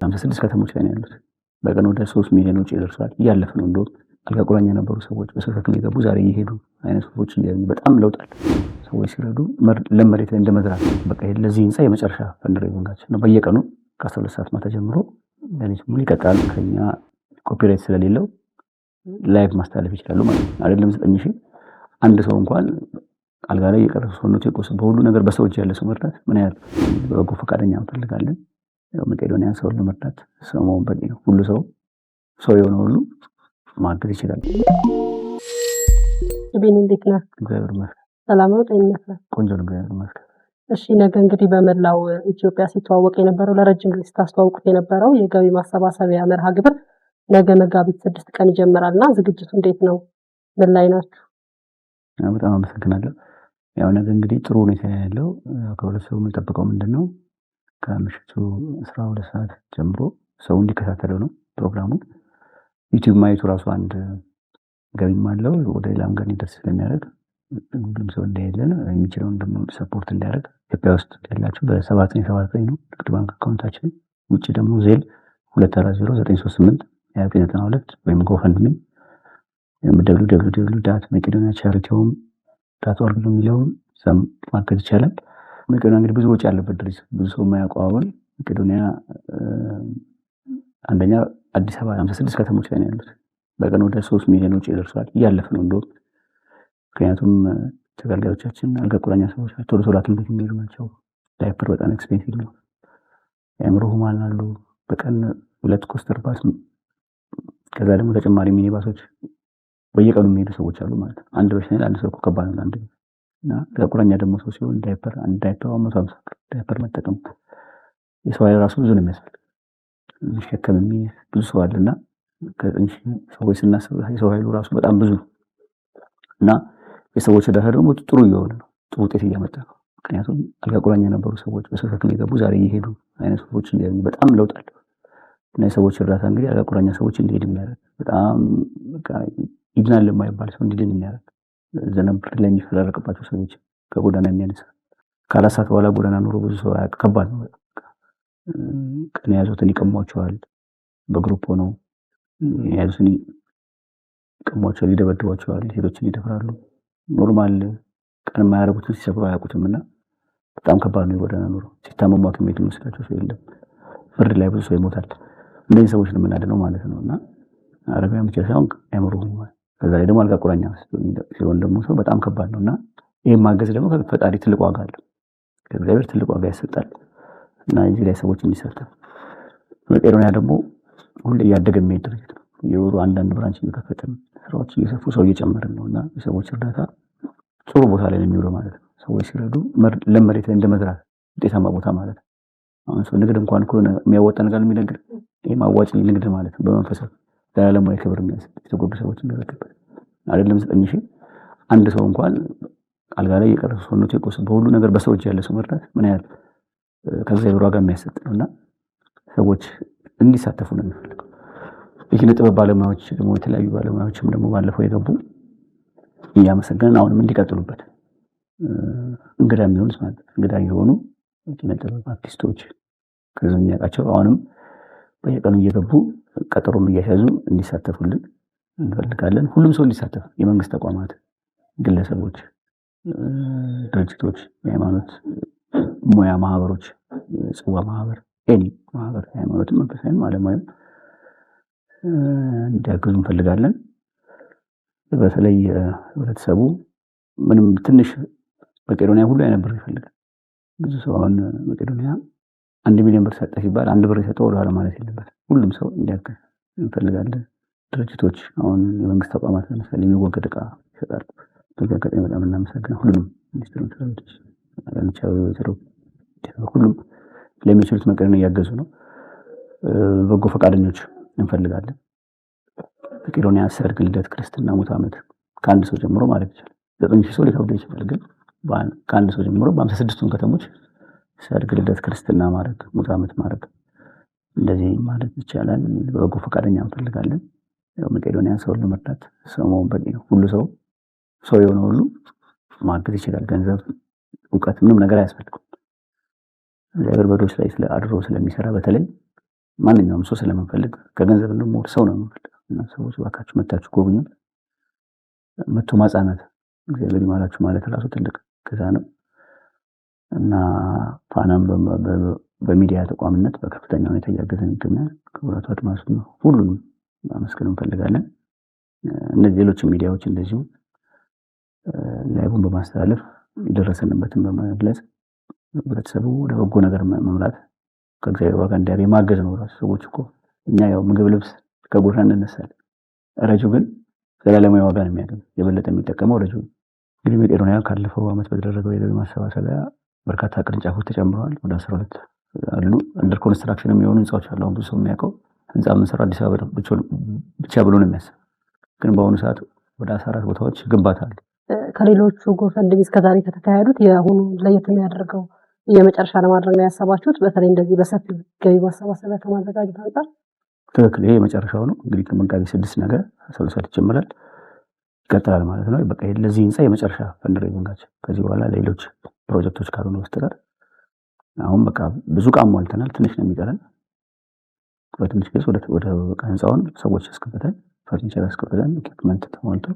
56 ከተሞች ላይ ነው ያሉት። በቀን ወደ 3 ሚሊዮን ውጪ ይደርሳል። እያለፈ ነው እንደው አልጋ ቁራኛ የነበሩ ሰዎች በሰፈር የገቡ ዛሬ እየሄዱ አይነት ሰዎች በጣም ለውጥ አለ። ሰዎች ሲረዱ ለመሬት ላይ እንደመዝራት በቃ ለዚህ ህንፃ የመጨረሻ ፈንድሬዚንጋችን ነው። በየቀኑ ከ12 ሰዓት ማታ ጀምሮ ለሊት ሙሉ ይቀጥላል። ከኛ ኮፒራይት ስለሌለው ላይቭ ማስተላለፍ ይችላሉ ማለት ነው። አይደለም 9000 አንድ ሰው እንኳን አልጋ ላይ የቀረ ሰውነቱ የቆሰለ በሁሉ ነገር በሰው እጅ ያለ ሰው መርዳት ምን ያህል በጎ ፈቃደኛ እንፈልጋለን። ያው መቄዶንያን ሰውን ለመርዳት ሰው መሆን በቂ ነው። ሁሉ ሰው የሆነ ሁሉ ማገዝ ይችላል። ቤን እንዴት ነህ? እግዚአብሔር ይመስገን። ሰላም ነው? ጤንነት ነው? ቆንጆ ነው። እግዚአብሔር ይመስገን። እሺ፣ ነገ እንግዲህ በመላው ኢትዮጵያ ሲተዋወቅ የነበረው ለረጅም ጊዜ ስታስተዋውቁት የነበረው የገቢ ማሰባሰቢያ መርሃ ግብር ነገ መጋቢት 6 ቀን ይጀምራልና ዝግጅቱ እንዴት ነው? ምን ላይ ናችሁ? በጣም አመሰግናለሁ። ያው ነገ እንግዲህ ጥሩ ሁኔታ ያለው ከሁለት ሰው የምንጠብቀው ምንድነው ከምሽቱ 12 ሰዓት ጀምሮ ሰው እንዲከታተለው ነው ፕሮግራሙን። ዩቲዩብ ማየቱ ራሱ አንድ ገቢም አለው ወደ ሌላም ጋር እንዲደርስ ስለሚያደርግ ሁሉም ሰው እንዳይለን የሚችለውን ደግሞ ሰፖርት እንዲያደርግ ኢትዮጵያ ውስጥ ያላችሁ በ779 ነው ንግድ ባንክ አካውንታችን። ውጭ ደግሞ ዜል 240938 ወይም ጎፈንድሚ www.makedoniacharityhome.org የሚለውን ሰም ማርኬት ይቻላል። መቄዶንያ እንግዲህ ብዙ ወጪ ያለበት ድርጅት ብዙ ሰው የማያውቀው መቄዶንያ አንደኛ አዲስ አበባ 56 ከተሞች ላይ ነው ያሉት። በቀን ወደ 3 ሚሊዮን ውጪ ይደርሳል። እያለፈ ነው እንደው ምክንያቱም ተገልጋዮቻችን አልጋ ቁራኛ ሰዎች ቶሎ ሐኪም ቤት የሚሄዱ ናቸው። ዳይፐር በጣም ኤክስፔንሲቭ ነው። የአእምሮ ህሙማን አሉ። በቀን 2 ኮስተር ባስ ከዛ ደግሞ ተጨማሪ ሚኒባሶች በየቀኑ የሚሄዱ ሰዎች አሉ ማለት ነው። አንድ በሽተኛ አንድ ሰው ከባድ ነው አንድ እና አልጋ ቁራኛ ደግሞ ሰው ሲሆን ዳይፐር 150 ዳይፐር መጠቀም የሰው ኃይል ራሱ ብዙ ነው የሚያስፈልግ ሸከም ብዙ ሰው አለና ከጥንሽ ሰዎች ስናስብ የሰው ኃይሉ ራሱ በጣም ብዙ እና የሰዎች እርዳታ ደግሞ ጥሩ እየሆነ ነው። ጥሩ ውጤት እያመጣ ነው። ምክንያቱም አልጋ ቁራኛ የነበሩ ሰዎች በሰፈር የገቡ ዛሬ እየሄዱ አይነት ሰዎች በጣም ለውጥ አለ እና የሰዎች እርዳታ እንግዲህ አልጋ ቁራኛ ሰዎች እንዲሄዱ የሚያደርግ በጣም በቃ ይድናል የማይባል ሰው እንዲድን የሚያደርግ ዘነብር ላይ የሚፈራረቅባቸው ሰዎች ከጎዳና የሚያነሳ ከአራት ሰዓት በኋላ ጎዳና ኑሮ ብዙ ሰው ከባድ ነው። ቀን የያዙትን ይቀሟቸዋል። በግሩፕ ሆነው የያዙትን ይቀሟቸዋል፣ ይደበድቧቸዋል፣ ሴቶችን ይደፍራሉ። ኖርማል ቀን የማያደርጉትን ሲሰብሩ አያውቁትምና በጣም ከባድ ነው የጎዳና ኑሮ። ሲታመሙ ሐኪም ቤት የሚወስዳቸው ሰው የለም። ፍርድ ላይ ብዙ ሰው ይሞታል። እነዚህ ሰዎች ነው የምናድነው ማለት ነው እና አረጋውያን ብቻ ሳይሆን አእምሮ ህሙማን ከዛ ላይ ደግሞ አልጋ ቁራኛ ሲሆን ደግሞ ሰው በጣም ከባድ ነውና ይሄን ማገዝ ደግሞ ከፈጣሪ ትልቅ ዋጋ አለው። ከእግዚአብሔር ትልቅ ዋጋ ይሰጣል እና እዚህ ላይ ሰዎች እንዲሳተፉ መቄዶንያ ደግሞ ሁሌ እያደገ የሚሄድ ድርጅት ነው። የወሩ አንዳንድ ብራንች እየከፈትን ስራዎች እየሰፉ ሰው እየጨመርን ነው እና የሰዎች እርዳታ ጥሩ ቦታ ላይ ነው የሚውለው ማለት ነው። ሰዎች ሲረዱ ለመሬት ላይ እንደመዝራት ውጤታማ ቦታ ማለት ነው። አሁን ሰው ንግድ እንኳን ከሆነ የሚያወጣ ነገር የሚነግር ይሄ ማዋጭ ንግድ ማለት ነው። በመንፈሳዊ ለዓለማዊ ክብር የሚያስብ የተጎዱ ሰዎች እንደረከበት አይደለም 9000 አንድ ሰው እንኳን አልጋ ላይ የቀረ ሰውነቱ የቆሰለ በሁሉ ነገር በሰው እጅ ያለ ሰው መርዳት ምን ያህል ከእግዚአብሔር ዋጋ የሚያሰጥ ነውና ሰዎች እንዲሳተፉ ነው የሚፈልገው። የኪነ ጥበብ ባለሙያዎች ደግሞ የተለያዩ ባለሙያዎችም ደግሞ ባለፈው የገቡ እያመሰገንን አሁንም እንዲቀጥሉበት እንግዳ የሚሆኑት ማለት እንግዳ የሆኑ የኪነ ጥበብ አርቲስቶች ከዚህ የሚያውቃቸው አሁንም በየቀኑ እየገቡ ቀጠሮም እያያዙ እንዲሳተፉልን እንፈልጋለን። ሁሉም ሰው እንዲሳተፍ የመንግስት ተቋማት፣ ግለሰቦች፣ ድርጅቶች፣ የሃይማኖት ሙያ ማህበሮች፣ ጽዋ ማህበር፣ ኤኒ ማህበር ሃይማኖትም መንፈሳዊም ዓለማዊም እንዲያግዙ እንፈልጋለን። በተለይ ህብረተሰቡ ምንም ትንሽ መቄዶንያ ሁሉ አይነበር ይፈልጋል። ብዙ ሰው አሁን መቄዶንያ 1 ሚሊዮን ብር ሰጠ ሲባል 1 ብር የሰጠው ወደ ኋላ ማለት የለበትም። ሁሉም ሰው እንዲያግዝ እንፈልጋለን። ድርጅቶች አሁን የመንግስት ተቋማት ለምሳሌ የሚወገድ ዕቃ ይሰጣሉ። በተጋጣሚ በጣም እናመሰግናለን። ሁሉም ሚኒስትሮች ሁሉም ለሚችሉት መቄዶንያ እያገዙ ነው። በጎ ፈቃደኞች እንፈልጋለን። መቄዶንያ ሰርግ፣ ልደት፣ ክርስትና፣ ሙት ዓመት ከአንድ ሰው ጀምሮ ማለት ይችላል 9000 ሰው ሊከብድ ይችላል። ግን ከአንድ ሰው ጀምሮ በ56ቱም ከተሞች ሰርግ፣ ልደት፣ ክርስትና ማድረግ፣ ሙት ዓመት ማድረግ እንደዚህ ማለት ይቻላል። በጎ ፈቃደኛ እንፈልጋለን። ያው መቄዶንያ ሰውን ለመርዳት ሰው መሆን በቂ ነው። ሁሉ ሰው የሆነ ሁሉ ማገዝ ይችላል። ገንዘብ፣ ዕውቀት ምንም ነገር አያስፈልግም። እግዚአብሔር በዶች ላይ አድሮ ስለሚሰራ በተለይ ማንኛውም ሰው ስለምንፈልግ ከገንዘብ ደግሞ ሰው ነው የምንፈልገው እና ሰዎች እባካችሁ መታችሁ ጎብኙን። መቶ ማጻናት እግዚአብሔር ይማራችሁ ማለት ራሱ ትልቅ ከዛ ነው እና ፋናም በሚዲያ ተቋምነት በከፍተኛ ሁኔታ እያገዘን ይገኛል። ክቡራቱ አድማሱ ሁሉንም ማመስገን እንፈልጋለን። እነዚህ ሌሎች ሚዲያዎች እንደዚሁ ላይቡን በማስተላለፍ የደረሰንበትን በመግለጽ ህብረተሰቡ ወደ በጎ ነገር መምራት ከእግዚአብሔር ጋር እንዲያገኝ ማገዝ ነው። ራሱ ሰዎች እኮ እኛ ያው ምግብ ልብስ ከጎራ እንነሳለን። ረጁ ግን ዘላለማዊ ዋጋ ነው የሚያገኘው። የበለጠ የሚጠቀመው ረጁ እንግዲህ መቄዶንያ ካለፈው ዓመት በተደረገው የገቢ ማሰባሰቢያ በርካታ ቅርንጫፎች ተጨምረዋል። ወደ 12 አሉ። አንደር ኮንስትራክሽን የሚሆኑ ህንጻዎች አሉ። አሁን ብዙ ሰው የሚያውቀው ህንጻ የምንሰራው አዲስ አበባ ብቻ ብሎ ነው የሚያስብ። ግን በአሁኑ ሰዓት ወደ 14 ቦታዎች ግንባታ አሉ። ከሌሎቹ ጎፈንድሚ እስከዛሬ ከተካሄዱት የአሁኑ ለየት የሚያደርገው የመጨረሻ ለማድረግ ነው ያሰባችሁት? በተለይ እንደዚህ በሰፊ ገቢ ማሰባሰቢያ ከማዘጋጀት አንጻር ትክክል። ይሄ የመጨረሻው ነው። እንግዲህ ከመጋቢት 6 ነገ 12 ሰዓት ይጀምራል ይቀጥላል ማለት ነው። በቃ ለዚህ ህንጻ የመጨረሻ ፈንድሬዚንጋችን ከዚህ በኋላ ሌሎች ፕሮጀክቶች ካልሆነ በስተቀር አሁን በቃ ብዙ ቃም ሞልተናል። ትንሽ ነው የሚቀረን። በትንሽ ጊዜ ወደ በቃ ህንጻውን ሰዎች አስገብተን ፈርኒቸር አስገብተን ኢኩፕመንት ተሟልቶ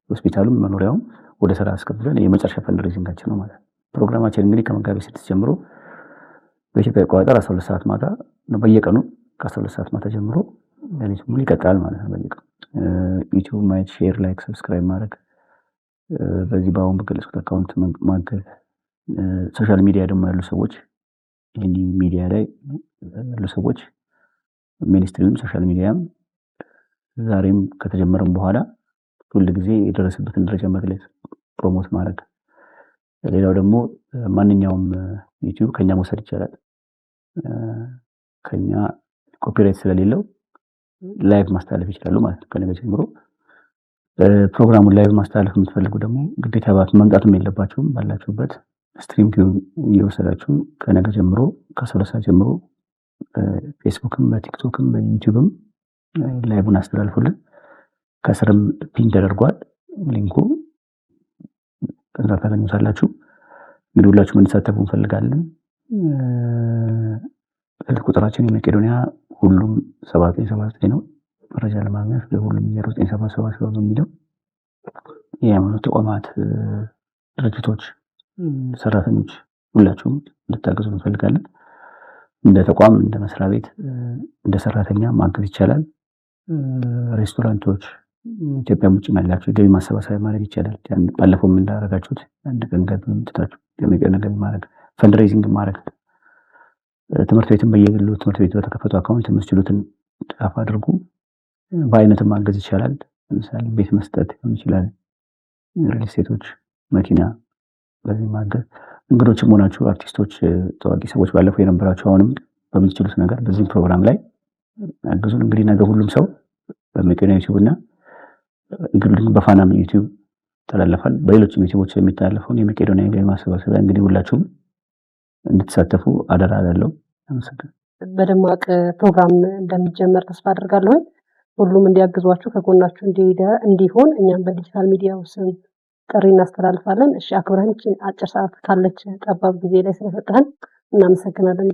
ሆስፒታሉም መኖሪያውም ወደ ስራ አስገብተን የመጨረሻ ፈንድሬዚንጋችን ነው ማለት ነው። ፕሮግራማችን እንግዲህ ከመጋቢት 6 ጀምሮ በኢትዮጵያ አቆጣጠር 12 ሰዓት ማታ ነው። በየቀኑ ከ12 ሰዓት ማታ ጀምሮ ለሊቱ ሙሉ ይቀጥላል ማለት ነው። በየቀኑ ዩቲዩብ ማየት፣ ሼር፣ ላይክ፣ ሰብስክራይብ ማድረግ በዚህ በአሁን በገለጽኩት አካውንት ማገዝ ሶሻል ሚዲያ ደግሞ ያሉ ሰዎች ይሄን ሚዲያ ላይ ያሉ ሰዎች ሚኒስትሪም ሶሻል ሚዲያም ዛሬም ከተጀመረም በኋላ ሁሉ ጊዜ የደረሰበትን ደረጃ መግለጽ ፕሮሞት ማድረግ። ሌላው ደግሞ ማንኛውም ዩቲዩብ ከኛ መውሰድ ይችላል። ከኛ ኮፒራይት ስለሌለው ላይቭ ማስተላለፍ ይችላሉ ማለት ነው። ከነገ ጀምሮ ፕሮግራሙን ላይቭ ማስተላለፍ የምትፈልጉ ደግሞ ግዴታ መምጣትም የለባችሁም። ባላችሁበት ስትሪም እየወሰዳችሁ ከነገ ጀምሮ ከ12 ሰዓት ጀምሮ ፌስቡክም በቲክቶክም በዩቲዩብም ላይቭን አስተላልፉልን። ከስርም ፒን ተደርጓል ሊንኩ፣ ከዛ ታገኙታላችሁ። እንግዲህ ሁላችሁም እንድትሳተፉ እንፈልጋለን። ቁጥራችን የመቄዶንያ ሁሉም 7979 ነው። መረጃ ለማግኘት ለሁሉም 0977 በሚለው የሃይማኖት ተቋማት፣ ድርጅቶች፣ ሰራተኞች ሁላችሁም እንድታገዙ እንፈልጋለን። እንደ ተቋም፣ እንደ መስሪያ ቤት፣ እንደ ሰራተኛ ማገዝ ይቻላል። ሬስቶራንቶች፣ ኢትዮጵያ ውጭ ያላችሁ ገቢ ማሰባሰቢያ ማድረግ ይቻላል። ባለፈው እንዳደረጋችሁት አንድ ቀን ገቢ ምትታችሁ የመቄዶንያ ገቢ ማድረግ፣ ፈንድሬዚንግ ማድረግ፣ ትምህርት ቤትም በየግሉ ትምህርት ቤት በተከፈቱ አካውንት የምትችሉትን ድጋፍ አድርጉ። በአይነትም ማገዝ ይቻላል። ለምሳሌ ቤት መስጠት ሊሆን ይችላል። ሪል ስቴቶች፣ መኪና በዚህ ማገዝ። እንግዶችም ሆናችሁ አርቲስቶች፣ ታዋቂ ሰዎች ባለፈው የነበራችሁ አሁንም በምትችሉት ነገር በዚህ ፕሮግራም ላይ አግዙን። እንግዲህ ነገ ሁሉም ሰው በመቄዶንያ ዩቲዩብ እና እንግዲህ በፋናም ዩቲዩብ ተላልፋል። በሌሎችም ዩቲዩቦች የሚተላለፈውን የመቄዶንያ ገቢ ማሰባሰቢያ እንግዲህ ሁላችሁም እንድትሳተፉ አደራ አላለሁ። አመሰግናለሁ። በደማቅ ፕሮግራም እንደሚጀመር ተስፋ አድርጋለሁ። ሁሉም እንዲያግዟችሁ ከጎናችሁ እንዲሆን እኛም በዲጂታል ሚዲያው ስም ጥሪ እናስተላልፋለን። እሺ፣ አክብረን አጭር ሰዓት ካለች ጠባብ ጊዜ ላይ ስለሰጠህን እናመሰግናለን።